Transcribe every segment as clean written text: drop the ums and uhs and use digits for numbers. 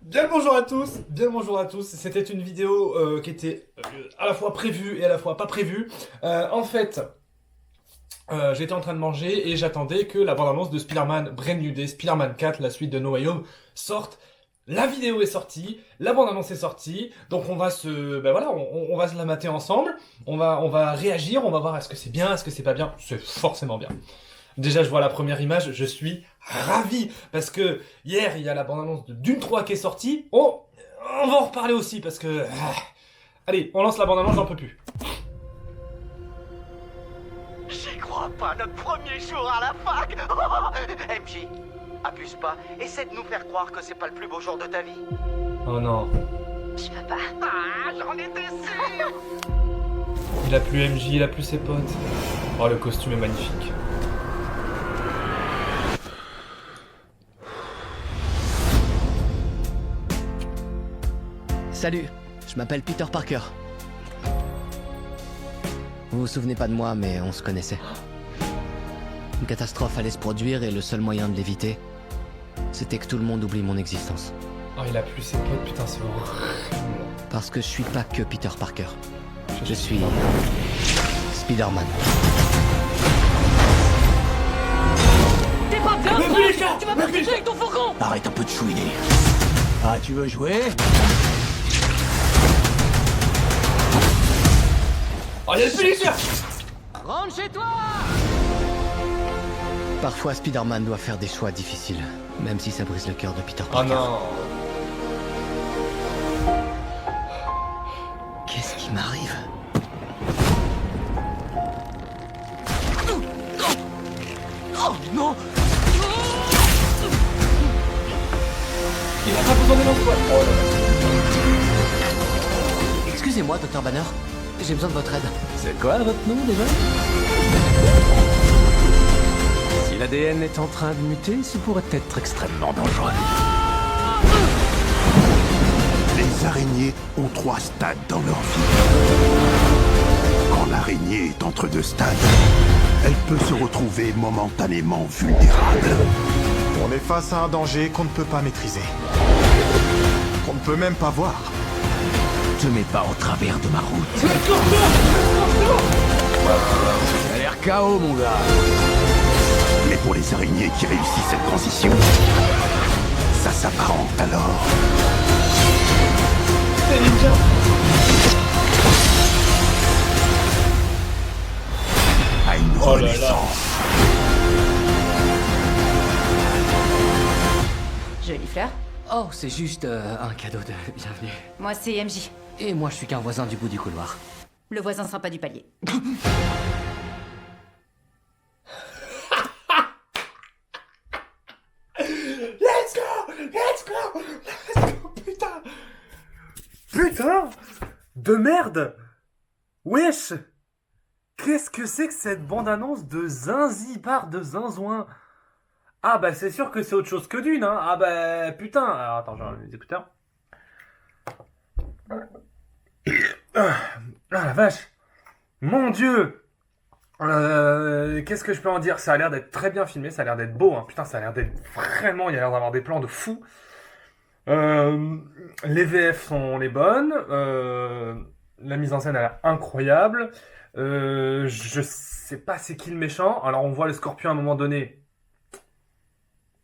Bien le bonjour à tous, bien le bonjour à tous. C'était une vidéo qui était à la fois prévue et à la fois pas prévue. J'étais en train de manger et j'attendais que la bande-annonce de Spider-Man Brand New Day, Spider-Man 4, la suite de No Way Home, sorte. La vidéo est sortie, la bande-annonce est sortie, donc on va on va se la mater ensemble. On va réagir, on va voir est-ce que c'est bien, est-ce que c'est pas bien. C'est forcément bien. Déjà, je vois la première image, je suis ravi parce que hier, il y a la bande-annonce de Dune 3 qui est sortie. On va en reparler aussi parce que allez, on lance la bande-annonce, j'en peux plus. J'y crois pas, notre premier jour à la fac. Oh, MJ, abuse pas, essaie de nous faire croire que c'est pas le plus beau jour de ta vie. Oh non, Je peux pas. Ah, j'en étais sûr. il a plus MJ, il a plus ses potes. Oh, le costume est magnifique. Salut, je m'appelle Peter Parker. Vous vous souvenez pas de moi, mais on se connaissait. Une catastrophe allait se produire et le seul moyen de l'éviter, c'était que tout le monde oublie mon existence. Oh, il a plus ses potes, putain, c'est horrible. Parce que je suis pas que Peter Parker. Je suis Spider-Man. T'es pas bien, Mais Franck. Tu vas pas tricher avec ton fourgon. Arrête un peu de chouiner. Ah, tu veux jouer? Oh, il y a le Punisher. Rentre chez toi. Parfois, Spider-Man doit faire des choix difficiles, même si ça brise le cœur de Peter Oh Parker. non. Qu'est-ce qui m'arrive? Oh non! Il a pas besoin de l'emploi. Oh là là. Excusez-moi, Dr. Banner. J'ai besoin de votre aide. C'est quoi votre nom déjà? Si l'ADN est en train de muter, ce pourrait être extrêmement dangereux. Les araignées ont 3 stades dans leur vie. Quand l'araignée est entre 2 stades, elle peut se retrouver momentanément vulnérable. On est face à un danger qu'on ne peut pas maîtriser. Qu'on ne peut même pas voir. Te mets pas au travers de ma route. Ça a l'air KO, mon gars. Mais pour les araignées qui réussissent cette transition, ça s'apparente alors C'est ninja. à une Oh là là. renaissance. Jolie fleur. Oh, c'est juste un cadeau de bienvenue. Moi, c'est MJ. Et moi, je suis qu'un voisin du bout du couloir. Le voisin sympa du palier. Let's go! Let's go! Let's go! Putain! Putain! De merde! Wesh! Qu'est-ce que c'est que cette bande-annonce de Zinzibar de Zinzouin? Ah bah c'est sûr que c'est autre chose que Dune, hein! Ah bah putain! Alors attends, j'ai enlevé les écouteurs. Ah la vache! Mon Dieu! Qu'est-ce que je peux en dire? Ça a l'air d'être très bien filmé, ça a l'air d'être beau, hein. Putain, ça a l'air d'être vraiment, il y a l'air d'avoir des plans de fou. Les VF sont les bonnes, la mise en scène a l'air incroyable. Je sais pas c'est qui le méchant. Alors on voit le Scorpion à un moment donné,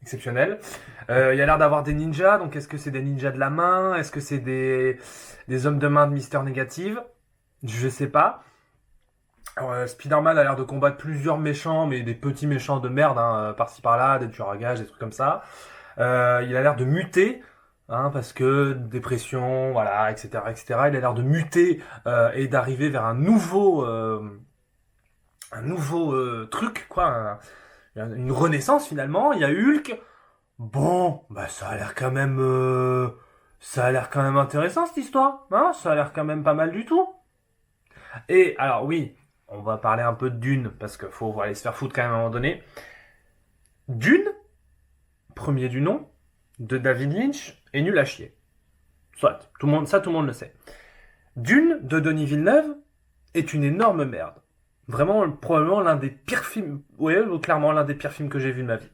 exceptionnel. Il y a l'air d'avoir des ninjas, donc est-ce que c'est des ninjas de la main? Est-ce que c'est des hommes de main de Mister Négative? Je sais pas. Alors, Spider-Man a l'air de combattre plusieurs méchants, mais des petits méchants de merde, hein, par-ci par-là, des tueurs à gages, des trucs comme ça. Il a l'air de muter, hein, parce que dépression, voilà, etc., etc. Il a l'air de muter et d'arriver vers un nouveau truc, quoi, une renaissance finalement. Il y a Hulk. Bon, bah ça a l'air quand même, intéressant cette histoire, hein. Ça a l'air quand même pas mal du tout. Et alors oui. On va parler un peu de Dune, parce qu'il faut aller se faire foutre quand même à un moment donné. Dune, premier du nom, de David Lynch, est nul à chier. Soit, tout le monde le sait. Dune, de Denis Villeneuve, est une énorme merde. Vraiment, probablement l'un des pires films, clairement l'un des pires films que j'ai vu de ma vie.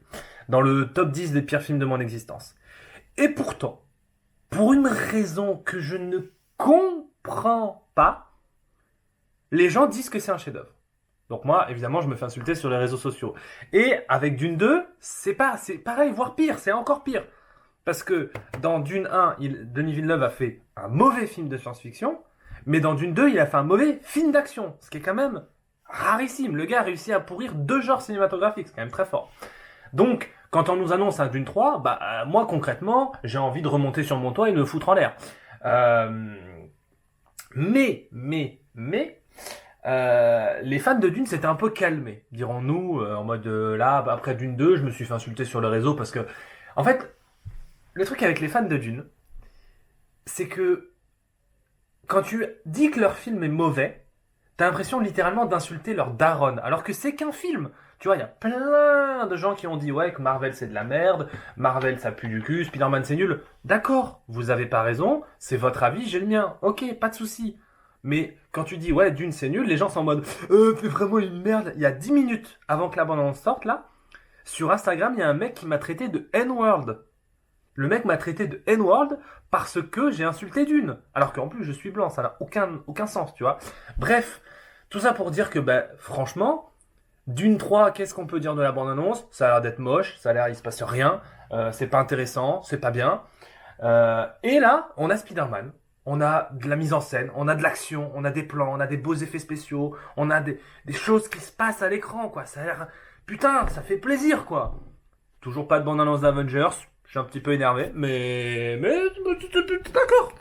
Dans le top 10 des pires films de mon existence. Et pourtant, pour une raison que je ne comprends pas, les gens disent que c'est un chef-d'œuvre. Donc moi, évidemment, je me fais insulter sur les réseaux sociaux. Et avec Dune 2, c'est pareil, voire pire, c'est encore pire. Parce que dans Dune 1, Denis Villeneuve a fait un mauvais film de science-fiction, mais dans Dune 2, il a fait un mauvais film d'action, ce qui est quand même rarissime. Le gars a réussi à pourrir 2 genres cinématographiques, c'est quand même très fort. Donc, quand on nous annonce un Dune 3, moi concrètement, j'ai envie de remonter sur mon toit et de me foutre en l'air. Mais, les fans de Dune s'étaient un peu calmés, dirons-nous, en mode là, après Dune 2, je me suis fait insulter sur les réseaux parce que, en fait, le truc avec les fans de Dune, c'est que quand tu dis que leur film est mauvais, t'as l'impression littéralement d'insulter leur daronne, alors que c'est qu'un film. Tu vois, il y a plein de gens qui ont dit ouais que Marvel c'est de la merde, Marvel ça pue du cul, Spider-Man c'est nul. D'accord, vous avez pas raison, c'est votre avis, j'ai le mien. Ok, pas de souci. Mais quand tu dis ouais Dune c'est nul, les gens sont en mode c'est vraiment une merde. Il y a 10 minutes avant que la bande-annonce sorte là, sur Instagram, il y a un mec qui m'a traité de N-word. Le mec m'a traité de N-word parce que j'ai insulté Dune. Alors qu'en plus je suis blanc, ça n'a aucun sens, tu vois. Bref, tout ça pour dire que franchement, Dune 3, qu'est-ce qu'on peut dire de la bande-annonce? Ça a l'air d'être moche, ça a l'air il se passe rien, c'est pas intéressant, c'est pas bien. Et là, on a Spider-Man. On a de la mise en scène, on a de l'action, on a des plans, on a des beaux effets spéciaux, on a des choses qui se passent à l'écran, quoi. Ça a l'air... Putain, ça fait plaisir, quoi. Toujours pas de bande-annonce d'Avengers, je suis un petit peu énervé, mais d'accord.